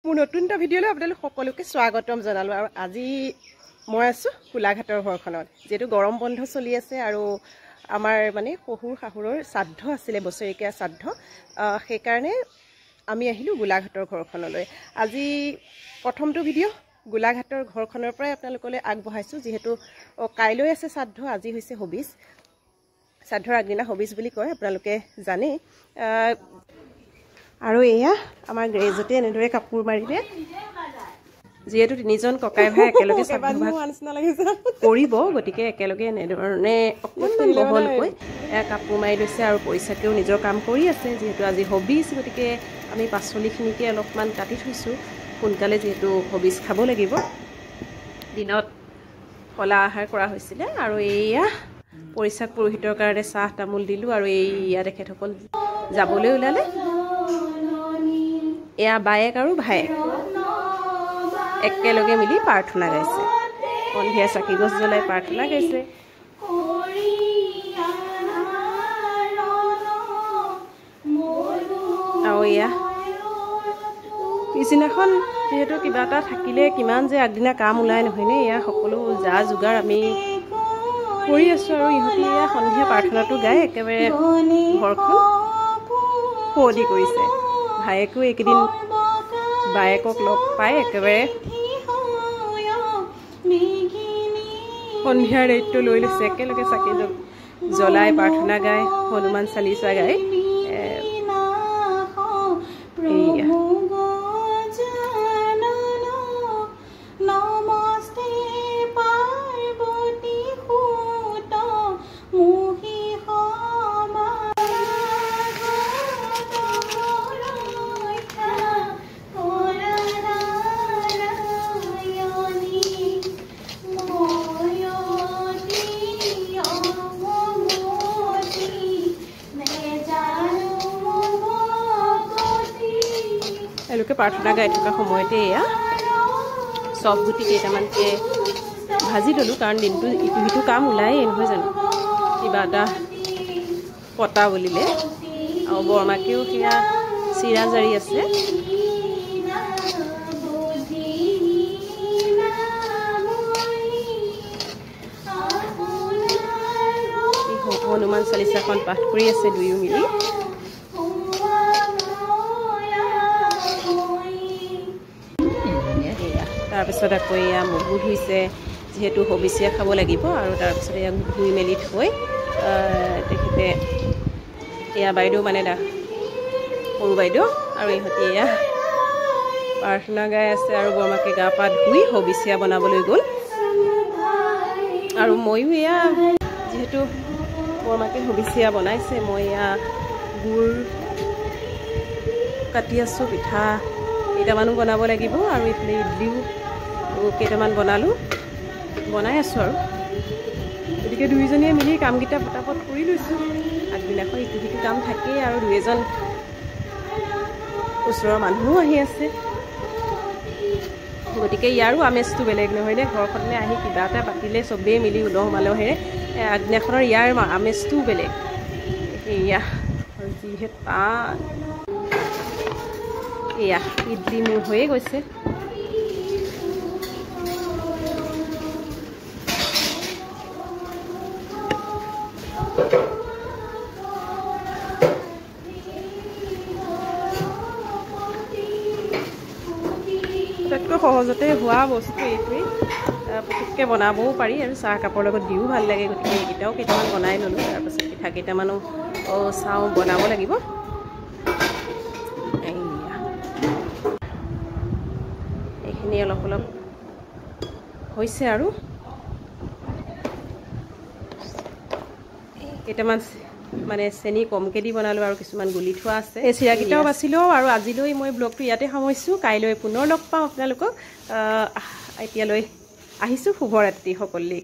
মোৰ নতুন এটা ভিডিঅ'লৈ আপোনালোক সকলোকে স্বাগতম জনালোঁ। আৰু আজি মই আছোঁ গোলাঘাটৰ ঘৰখনত, যিহেতু গৰম বন্ধ চলি আছে আৰু আমাৰ মানে শহুৰ শাহুৰৰ শ্ৰাদ্ধ আছিলে, বছৰেকীয়া শ্ৰাদ্ধ। সেইকাৰণে আমি আহিলোঁ গোলাঘাটৰ ঘৰখনলৈ। আজি প্ৰথমটো ভিডিঅ' গোলাঘাটৰ ঘৰখনৰ পৰাই আপোনালোকলৈ আগবঢ়াইছোঁ, যিহেতু কাইলৈ আছে শ্ৰাদ্ধ, আজি হৈছে হবিজ। শ্ৰাদ্ধৰ আগদিনা হবিজ বুলি কয়, আপোনালোকে জানেই। আৰু এয়া আমাৰ গ্ৰেজতে এনেদৰে কাপোৰ মাৰিলে, যিহেতু তিনিজন ককাই ভাই একেলগে কৰিব, গতিকে একেলগে এনেধৰণে অকণমান বহলকৈ কাপোৰ মাৰি লৈছে আৰু পৰিচাকেও নিজৰ কাম কৰি আছে। যিহেতু আজি হবিজ, গতিকে আমি পাচলিখিনিকে অলপমান কাটি থৈছোঁ সোনকালে, যিহেতু হবিজ খাব লাগিব। দিনত কলা আহাৰ কৰা হৈছিলে। আৰু এয়া পৰিচাক পুৰোহিতৰ কাৰণে চাহ তামোল দিলোঁ। আৰু এয়া তেখেতসকল যাবলৈ ওলালে। এয়া বায়েক আৰু ভায়েক একেলগে মিলি প্ৰাৰ্থনা গাইছে, সন্ধিয়া চাকি গছ জ্বলাই প্ৰাৰ্থনা গাইছে। আৰু এয়া পিছদিনাখন যিহেতু কিবা এটা থাকিলে কিমান যে আগদিনা কাম ওলাই নহয়নে, এয়া সকলো যা যোগাৰ আমি কৰি আছোঁ। আৰু ইহঁতে এয়া সন্ধিয়া প্ৰাৰ্থনাটো গাই একেবাৰে ঘৰখন শুৱলি কৰিছে। ভায়েকো এইকেইদিন বায়েকক লগ পাই একেবাৰে সন্ধিয়াৰ দায়িত্ব লৈ লৈছে, একেলগে চাকি জ্বলাই প্ৰাৰ্থনা গাই হনুমান চালিচা গাই এওঁলোকে প্ৰাৰ্থনা গাই থকা সময়তে এয়া চব গুটি কেইটামানকে ভাজি ল'লোঁ, কাৰণ দিনটো ইটো সিটো কাম ওলায়েই নহয় জানো, কিবা এটা পতা বুলিলে। আৰু বৰমাকেও সেয়া চিৰা জাৰি আছে। হনুমান চালিচাখন পাঠ কৰি আছে দুয়ো মিলি। তাৰপিছত আকৌ এয়া মগু ধুইছে, যিহেতু হবিচিয়া খাব লাগিব। আৰু তাৰপিছত এয়া ধুই মেলি থৈ তেখেতে এয়া বাইদেউ মানে সৰু বাইদেউ আৰু ইহঁতে এয়া প্ৰাৰ্থনা গাই আছে। আৰু বৰমাকে গা পা ধুই হবিচিয়া বনাবলৈ গ'ল। আৰু ময়ো এয়া যিহেতু বৰমাকে হবিচিয়া বনাইছে, মই এয়া গুড় কাটি আছোঁ, পিঠা কেইটামানো বনাব লাগিব। আৰু এইফালে ইডলিও কেইটামান বনাই আছোঁ। আৰু গতিকে দুইজনীয়ে মিলি কামকেইটা পটাপট কৰি লৈছোঁ। আগদিনাখন ইটো সিটো কাম থাকেই, আৰু দুই এজন ওচৰৰ মানুহো আহি আছে। গতিকে ইয়াৰো আমেজটো বেলেগ নহয়নে, ঘৰখনলৈ আহি কিবা এটা পাতিলে চবেই মিলি উলহ মালহেৰে আগদিনাখনৰ ইয়াৰ আমেজটোও বেলেগ। এয়া আৰু যিহে টান, এয়া ইডলি মোৰ হৈয়ে গৈছে। আটাইতকৈ সহজতে হোৱা বস্তু এইটোৱেই, পুটুককৈ বনাবও পাৰি আৰু চাহ কাপৰ লগত দিও ভাল লাগে। গতিকে এইকেইটাও কেইটামান বনাই ল'লোঁ। তাৰপাছত পিঠা কেইটামানো চাওঁ বনাব লাগিব। এইখিনি অলপ অলপ হৈছে আৰু কেইটামান মানে চেনি কমকৈ দি বনালোঁ, আৰু কিছুমান গুলি থোৱা আছে। এই চিৰাকেইটাও বাচিলোঁ। আৰু আজিলৈ মই ব্লগটো ইয়াতে সামৰিছোঁ। কাইলৈ পুনৰ লগ পাম আপোনালোকক। এতিয়ালৈ আহিছোঁ। শুভৰাত্ৰি সকলোলৈ।